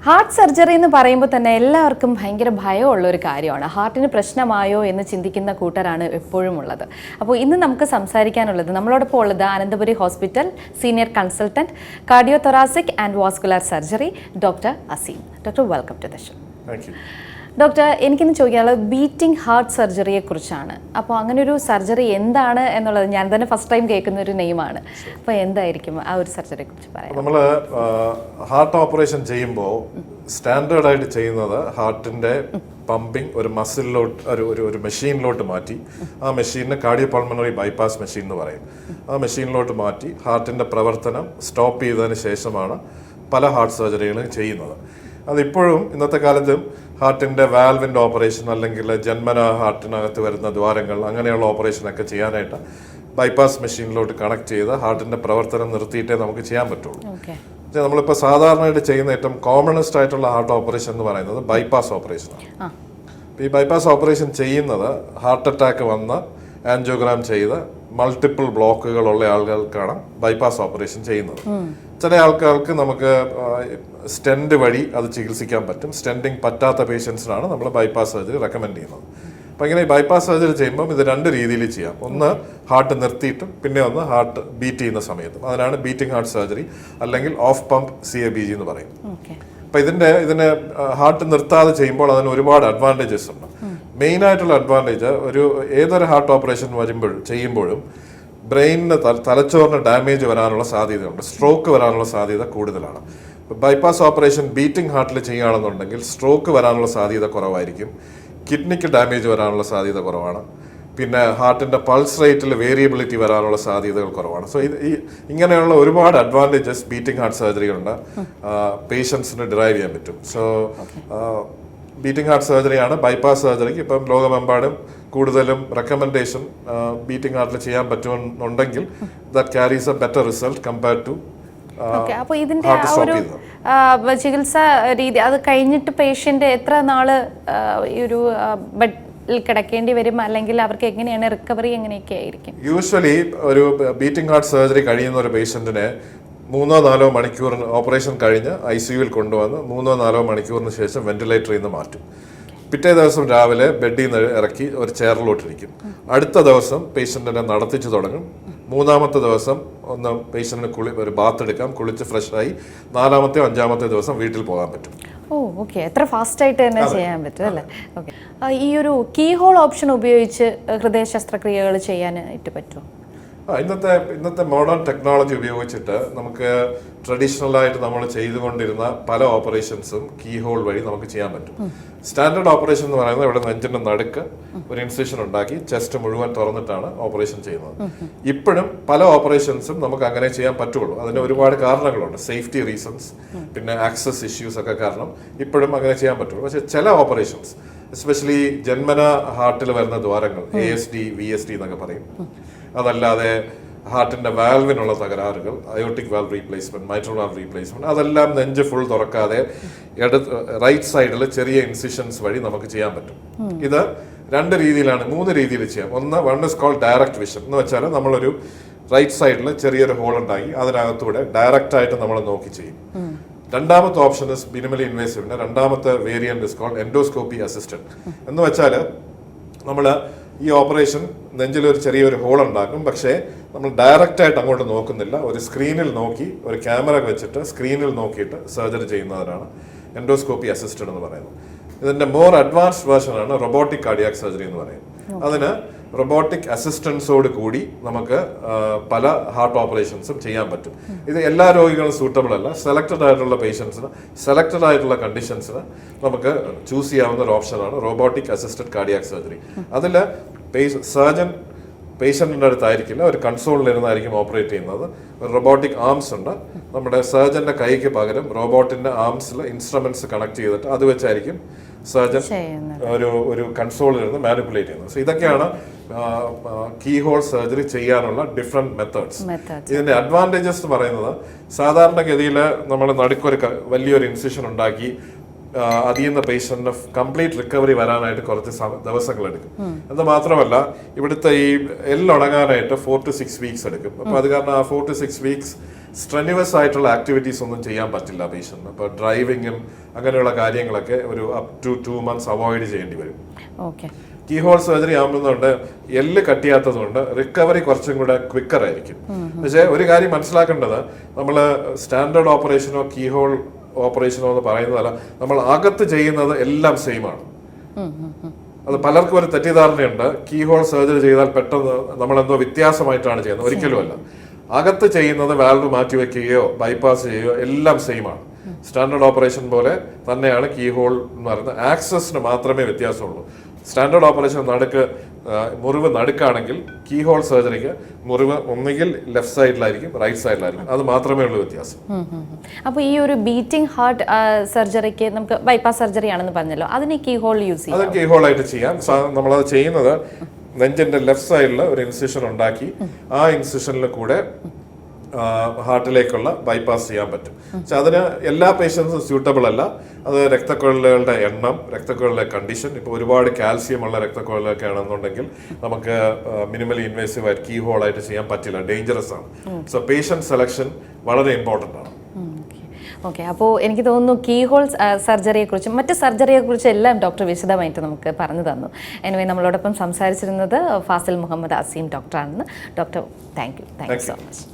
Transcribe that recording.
Heart surgery എന്ന് പറയുമ്പോൾ തന്നെ എല്ലാവർക്കും ഭയങ്കര ഭയമുള്ള ഒരു കാര്യമാണ്. ഹാർട്ടിന് പ്രശ്നമായോ എന്ന് ചിന്തിക്കുന്ന കൂട്ടരാണ് എപ്പോഴും ഉള്ളത്. അപ്പോൾ ഇന്ന് നമുക്ക് സംസാരിക്കാനുള്ളത്, നമ്മളോടൊപ്പം ഉള്ളത് Ananthapuri hospital senior consultant cardio thoracic and vascular surgery doctor Azeem. Doctor, welcome to the show. Doctor, എനിക്കിന്ന് ചോദിക്കാനുള്ളത് ബീറ്റിംഗ് ഹാർട്ട് സർജറിയെ കുറിച്ചാണ്. അപ്പോൾ അങ്ങനെ ഒരു സർജറി എന്താണ് എന്നുള്ളത് ഞാൻ തന്നെ ഫസ്റ്റ് ടൈം കേൾക്കുന്ന ഒരു നെയിമാണ്. അപ്പോൾ എന്തായിരിക്കും ആ ഒരു സർജറിയെ കുറിച്ച് പറയാം? നമ്മൾ ഹാർട്ട് ഓപ്പറേഷൻ ചെയ്യുമ്പോൾ സ്റ്റാൻഡേർഡായിട്ട് ചെയ്യുന്നത് ഹാർട്ടിൻ്റെ പമ്പിങ് ഒരു മസിലിലോട്ട് ഒരു മെഷീനിലോട്ട് മാറ്റി, ആ മെഷീനിന് കാർഡിയോ പൾമണറി ബൈപ്പാസ് മെഷീൻ എന്ന് പറയും. ആ മെഷീനിലോട്ട് മാറ്റി ഹാർട്ടിൻ്റെ പ്രവർത്തനം സ്റ്റോപ്പ് ചെയ്തതിന് ശേഷമാണ് പല ഹാർട്ട് സർജറികളും ചെയ്യുന്നത്. അതിപ്പോഴും ഇന്നത്തെ കാലത്തും ഹാർട്ടിൻ്റെ വാൽവിൻ്റെ ഓപ്പറേഷൻ അല്ലെങ്കിൽ ജന്മന ഹാർട്ടിനകത്ത് വരുന്ന ദ്വാരങ്ങൾ അങ്ങനെയുള്ള ഓപ്പറേഷനൊക്കെ ചെയ്യാനായിട്ട് ബൈപ്പാസ് മെഷീനിലോട്ട് കണക്ട് ചെയ്ത് ഹാർട്ടിൻ്റെ പ്രവർത്തനം നിർത്തിയിട്ടേ നമുക്ക് ചെയ്യാൻ പറ്റുള്ളൂ. നമ്മളിപ്പോൾ സാധാരണയായിട്ട് ചെയ്യുന്ന ഏറ്റവും കോമണസ്റ്റ് ആയിട്ടുള്ള ഹാർട്ട് ഓപ്പറേഷൻ എന്ന് പറയുന്നത് ബൈപ്പാസ് ഓപ്പറേഷനാണ്. ഈ ബൈപ്പാസ് ഓപ്പറേഷൻ ചെയ്യുന്നത് ഹാർട്ട് അറ്റാക്ക് വന്ന് ആൻജിയോഗ്രാം ചെയ്ത് മൾട്ടിപ്പിൾ ബ്ലോക്കുകളുള്ള ആളുകൾക്കാണ് ബൈപ്പാസ് ഓപ്പറേഷൻ ചെയ്യുന്നത്. ചില ആൾക്കാർക്ക് നമുക്ക് സ്റ്റെൻറ്റ് വഴി അത് ചികിത്സിക്കാൻ പറ്റും. സ്റ്റെൻറ്റിങ് പറ്റാത്ത പേഷ്യൻസിനാണ് നമ്മൾ ബൈപ്പാസ് സർജറി റെക്കമെൻഡ് ചെയ്യുന്നത്. അപ്പം ഇങ്ങനെ ഈ ബൈപ്പാസ് സർജറി ചെയ്യുമ്പം ഇത് രണ്ട് രീതിയിൽ ചെയ്യാം. ഒന്ന് ഹാർട്ട് നിർത്തിയിട്ടും പിന്നെ ഒന്ന് ഹാർട്ട് ബീറ്റ് ചെയ്യുന്ന സമയത്തും. അതിനാണ് ബീറ്റിംഗ് ഹാർട്ട് സർജറി അല്ലെങ്കിൽ ഓഫ് പമ്പ് CABG എന്ന് പറയും. അപ്പം ഇതിന് ഹാർട്ട് നിർത്താതെ ചെയ്യുമ്പോൾ അതിന് ഒരുപാട് അഡ്വാൻറ്റേജസ് ഉണ്ട്. മെയിനായിട്ടുള്ള അഡ്വാൻറ്റേജ് ഏതൊരു ഹാർട്ട് ഓപ്പറേഷൻ ചെയ്യുമ്പോഴും ബ്രെയിനിന് തലച്ചോറിന് ഡാമേജ് വരാനുള്ള സാധ്യതയുണ്ട്, സ്ട്രോക്ക് വരാനുള്ള സാധ്യത കൂടുതലാണ്. ബൈപ്പാസ് ഓപ്പറേഷൻ ബീറ്റിംഗ് ഹാർട്ടിൽ ചെയ്യുകയാണെന്നുണ്ടെങ്കിൽ സ്ട്രോക്ക് വരാനുള്ള സാധ്യത കുറവായിരിക്കും, കിഡ്നിക്ക് ഡാമേജ് വരാനുള്ള സാധ്യത കുറവാണ്, പിന്നെ ഹാർട്ടിൻ്റെ പൾസ് റേറ്റിൽ വേരിയബിലിറ്റി വരാനുള്ള സാധ്യതകൾ കുറവാണ്. സോ ഇങ്ങനെയുള്ള ഒരുപാട് അഡ്വാൻറ്റേജസ് ബീറ്റിംഗ് ഹാർട്ട് സർജറി ഉണ്ട്, പേഷ്യൻസിന് ഡിറൈവ് ചെയ്യാൻ പറ്റും. സോ ബീറ്റിംഗ് ഹാർട്ട് സർജറിയാണ് ബൈപ്പാസ് സർജറിക്ക് ഇപ്പം ലോകമെമ്പാടും കൂടുതലും റെക്കമെൻഡേഷൻ ബീറ്റിംഗ് ഹാർട്ടിൽ ചെയ്യാൻ പറ്റുമെന്നുണ്ടെങ്കിൽ that carries a better result compared to അപ്പോൾ ഇതിന്റെ ആ ഒരു ചികിത്സാ രീതി അത് കഴിഞ്ഞിട്ട് പേഷ്യന്റ് എത്ര നാള് ഈ ഒരു ബെഡിൽ കിടക്കേണ്ടി വരും, അല്ലെങ്കിൽ അവർക്ക് എങ്ങനെയാണ് റിക്കവറി എങ്ങനെയൊക്കെ ആയിരിക്കും? യൂഷ്വലി ഒരു ബീറ്റിംഗ് ഹാർട്ട് സർജറി കഴിയുന്ന ഒരു പേഷ്യന്റിനെ 3-4 മണിക്കൂറിന് ഓപ്പറേഷൻ കഴിഞ്ഞ് ICUവിൽ കൊണ്ടുവന്ന് 3-4 മണിക്കൂറിന് ശേഷം വെന്റിലേറ്ററിൽ നിന്ന് മാറ്റും. പിറ്റേ ദിവസം രാവിലെ ബെഡിൽ നിന്ന് ഇറക്കി ഒരു ചെയറിലോട്ടിരിക്കും. അടുത്ത ദിവസം പേഷ്യൻറ്റിനെ നടത്തിച്ചു തുടങ്ങും. 3-ാമത്തെ ദിവസം ഒന്ന് പേഷ്യൻറ്റിന് ഒരു ബാത്ത് എടുക്കാം, കുളിച്ച് ഫ്രഷായി 4-ാമത്തെയോ 5-ാമത്തെ ദിവസം വീട്ടിൽ പോകാൻ പറ്റും. ഓക്കെ, എത്ര ഫാസ്റ്റ് ആയിട്ട് തന്നെ ചെയ്യാൻ പറ്റും അല്ലേ? ഓക്കെ, ഈ ഒരു കീ ഹോൾ ഓപ്ഷൻ ഉപയോഗിച്ച് ഹൃദയ ശസ്ത്രക്രിയകൾ ചെയ്യാനായിട്ട് പറ്റുമോ? ഇന്നത്തെ മോഡേൺ ടെക്നോളജി ഉപയോഗിച്ചിട്ട് നമുക്ക് ട്രഡീഷണലായിട്ട് നമ്മൾ ചെയ്തുകൊണ്ടിരുന്ന പല ഓപ്പറേഷൻസും കീ ഹോൾ വഴി നമുക്ക് ചെയ്യാൻ പറ്റും. സ്റ്റാൻഡേർഡ് ഓപ്പറേഷൻ എന്ന് പറയുന്നത് ഇവിടെ നെഞ്ചിന്റെ നടുക്ക് ഒരു ഇൻസിഷൻ ഉണ്ടാക്കി ചെസ്റ്റ് മുഴുവൻ തുറന്നിട്ടാണ് ഓപ്പറേഷൻ ചെയ്യുന്നത്. ഇപ്പോഴും പല ഓപ്പറേഷൻസും നമുക്ക് അങ്ങനെ ചെയ്യാൻ പറ്റുള്ളൂ. അതിന് ഒരുപാട് കാരണങ്ങളുണ്ട്, സേഫ്റ്റി റീസൺസ്, പിന്നെ ആക്സസ് ഇഷ്യൂസ് ഒക്കെ കാരണം ഇപ്പോഴും അങ്ങനെ ചെയ്യാൻ പറ്റുള്ളൂ. പക്ഷെ ചില ഓപ്പറേഷൻസ്, എസ്പെഷ്യലി ജന്മന ഹാർട്ടിൽ വരുന്ന ദ്വാരങ്ങൾ, ASD VSD എന്നൊക്കെ പറയും, അതല്ലാതെ ഹാർട്ടിന്റെ വാൽവിനുള്ള തകരാറുകൾ, aortic valve replacement, mitral valve replacement, അതെല്ലാം നെഞ്ച് ഫുൾ തുറക്കാതെ റൈറ്റ് സൈഡിൽ ചെറിയ ഇൻസിഷൻസ് വഴി നമുക്ക് ചെയ്യാൻ പറ്റും. ഇത് 2 രീതിയിലാണ്, 3 രീതിയിൽ ചെയ്യാം. One is called direct vision എന്ന് വെച്ചാൽ നമ്മളൊരു റൈറ്റ് സൈഡിൽ ചെറിയൊരു ഹോൾ ഉണ്ടാക്കി അതിനകത്തൂടെ ഡയറക്റ്റ് ആയിട്ട് നമ്മൾ നോക്കി ചെയ്യും. രണ്ടാമത്തെ ഓപ്ഷൻ ഇസ് മിനിമലി ഇൻവേസീവ്. രണ്ടാമത്തെ variant is called endoscopy assistant എന്ന് വെച്ചാൽ നമ്മൾ ഈ ഓപ്പറേഷൻ നെഞ്ചിൽ ഒരു ചെറിയൊരു ഹോൾ ഉണ്ടാക്കും, പക്ഷേ നമ്മൾ ഡയറക്റ്റ് ആയിട്ട് അങ്ങോട്ട് നോക്കുന്നില്ല, ഒരു സ്ക്രീനിൽ നോക്കി ഒരു ക്യാമറ വെച്ചിട്ട് സ്ക്രീനിൽ നോക്കിയിട്ട് സർജറി ചെയ്യുന്നവരാണ് എൻഡോസ്കോപ്പി അസിസ്റ്റന്റ് എന്ന് പറയുന്നത്. ഇതിന്റെ മോർ അഡ്വാൻസ്ഡ് വേർഷനാണ് റൊബോട്ടിക് കാർഡിയാക് സർജറി എന്ന് പറയുന്നത്. അതിന് റൊബോട്ടിക് അസിസ്റ്റൻസോട് കൂടി നമുക്ക് പല ഹാർട്ട് ഓപ്പറേഷൻസും ചെയ്യാൻ പറ്റും. ഇത് എല്ലാ രോഗികളും സൂട്ടബിൾ അല്ല. സെലക്റ്റഡ് ആയിട്ടുള്ള പേഷ്യൻസിന്, സെലക്റ്റഡ് ആയിട്ടുള്ള കണ്ടീഷൻസിന് നമുക്ക് ചൂസ് ചെയ്യാവുന്ന ഒരു ഓപ്ഷനാണ് റോബോട്ടിക് അസിസ്റ്റഡ് കാർഡിയാക് സർജറി. അതിൽ സർജൻ പേഷ്യൻറ്റിൻ്റെ അടുത്തായിരിക്കില്ല, ഒരു കൺസോളിലിരുന്നായിരിക്കും ഓപ്പറേറ്റ് ചെയ്യുന്നത്. ഒരു റോബോട്ടിക് ആംസ് ഉണ്ട്, നമ്മുടെ സർജൻ്റെ കൈക്ക് പകരം റോബോട്ടിൻ്റെ ആംസിൽ ഇൻസ്ട്രുമെന്റ്സ് കണക്ട് ചെയ്തിട്ട് അത് വെച്ചായിരിക്കും സർജൻ ഒരു കൺസോളിലിരുന്ന് മാനിപ്പുലേറ്റ് ചെയ്യുന്നത്. സോ ഇതൊക്കെയാണ് കീ ഹോൾ സർജറി ചെയ്യാനുള്ള ഡിഫറെന്റ് മെത്തേഡ്സ്. ഇതിന്റെ അഡ്വാൻറ്റേജസ് എന്ന് പറയുന്നത്, സാധാരണഗതിയിൽ നമ്മൾ നടുക്കൊരു വലിയൊരു ഇൻസിഷൻ ഉണ്ടാക്കി അതിൽ നിന്ന് പേഷ്യന്റിന് കംപ്ലീറ്റ് റിക്കവറി വരാനായിട്ട് കുറച്ച് ദിവസങ്ങളെടുക്കും. അത് മാത്രമല്ല ഇവിടുത്തെ ഈ എല്ലുണങ്ങാനായിട്ട് 4 to 6 weeks എടുക്കും. അപ്പൊ അത് കാരണം ആ 4 to 6 weeks സ്ട്രെനുവസ് ആയിട്ടുള്ള ആക്ടിവിറ്റീസ് ഒന്നും ചെയ്യാൻ പറ്റില്ല പേഷ്യന്റിന്. ഇപ്പോൾ ഡ്രൈവിങ്ങും അങ്ങനെയുള്ള കാര്യങ്ങളൊക്കെ ഒരു അപ് ടു 2 months അവോയ്ഡ് ചെയ്യേണ്ടി വരും. ഓക്കെ. കീ ഹോൾ സർജറി ആകുന്നതുകൊണ്ട് എല്ല് കട്ടിയാത്തതുകൊണ്ട് റിക്കവറി കുറച്ചും കൂടെ ക്വിക്കർ ആയിരിക്കും. പക്ഷേ ഒരു കാര്യം മനസ്സിലാക്കേണ്ടത്, നമ്മൾ സ്റ്റാൻഡേർഡ് ഓപ്പറേഷനോ കീ ഹോൾ ഓപ്പറേഷനോ എന്ന് പറയുന്നതല്ല, നമ്മൾ അകത്ത് ചെയ്യുന്നത് എല്ലാം സെയിം ആണ്. അത് പലർക്കും ഒരു തെറ്റിദ്ധാരണയുണ്ട്, കീ ഹോൾ സർജറി ചെയ്താൽ പെട്ടെന്ന് നമ്മളെന്തോ വ്യത്യാസമായിട്ടാണ് ചെയ്യുന്നത്. ഒരിക്കലും അല്ല. അകത്ത് ചെയ്യുന്നത് വാൽവ് മാറ്റിവെക്കുകയോ ബൈപ്പാസ് ചെയ്യുകയോ എല്ലാം സെയിം ആണ്. സ്റ്റാൻഡേർഡ് ഓപ്പറേഷൻ പോലെ തന്നെയാണ് കീ ഹോൾ എന്ന് പറയുന്നത്. ആക്സസിന് മാത്രമേ വ്യത്യാസമുള്ളൂ. സ്റ്റാൻഡേർഡ് ഓപ്പറേഷൻ മുറിവ് നടുക്കാണെങ്കിൽ കീ ഹോൾ സർജറിക്ക് മുറിവ് ഒന്നുകിൽ ലെഫ്റ്റ് സൈഡിലായിരിക്കും, റൈറ്റ് സൈഡിലായിരിക്കും. അത് മാത്രമേ ഉള്ളൂ വ്യത്യാസം. അപ്പോൾ ഈ ഒരു ബീറ്റിംഗ് ഹാർട്ട് സർജറിക്ക് നമുക്ക് ബൈപ്പാസ് സർജറി ആണെന്ന് പറഞ്ഞല്ലോ, അതിന് കീ ഹോൾ യൂസ് ചെയ്യാം? അത് കീ ഹോൾ ആയിട്ട് ചെയ്യാം. നമ്മളത് ചെയ്യുന്നത് നെഞ്ചിന്റെ ലെഫ്റ്റ് സൈഡിൽ ഒരു ഇൻസിഷൻ ഉണ്ടാക്കി ആ ഇൻസിഷനിൽ കൂടെ ഹാർട്ടിലേക്കുള്ള ബൈപ്പാസ് ചെയ്യാൻ പറ്റും. പക്ഷെ അതിന് എല്ലാ പേഷ്യൻസും സ്യൂട്ടബിൾ അല്ല. അത് രക്തക്കുഴലുകളുടെ എണ്ണം, രക്തക്കുഴലിലെ കണ്ടീഷൻ. ഇപ്പോൾ ഒരുപാട് കാൽസ്യം ഉള്ള രക്തക്കുഴലൊക്കെ ആണെന്നുണ്ടെങ്കിൽ നമുക്ക് മിനിമലി ഇൻവേസീവ് ആയിട്ട് കീ ഹോൾ ആയിട്ട് ചെയ്യാൻ പറ്റില്ല, ഡേഞ്ചറസ് ആണ്. സോ പേഷ്യന്റ് സെലക്ഷൻ വളരെ ഇമ്പോർട്ടൻ്റ് ആണ്. ഓക്കെ. അപ്പോൾ എനിക്ക് തോന്നുന്നു കീ ഹോൾ സർജറിയെക്കുറിച്ചും മറ്റ് സർജറിയെക്കുറിച്ചും എല്ലാം ഡോക്ടർ വിശദമായിട്ട് നമുക്ക് പറഞ്ഞു തന്നു. എനിവേ നമ്മളോടൊപ്പം സംസാരിച്ചിരുന്നത് ഫാസിൽ മുഹമ്മദ് അസീം ഡോക്ടറാണെന്ന്. Doctor thank you so much.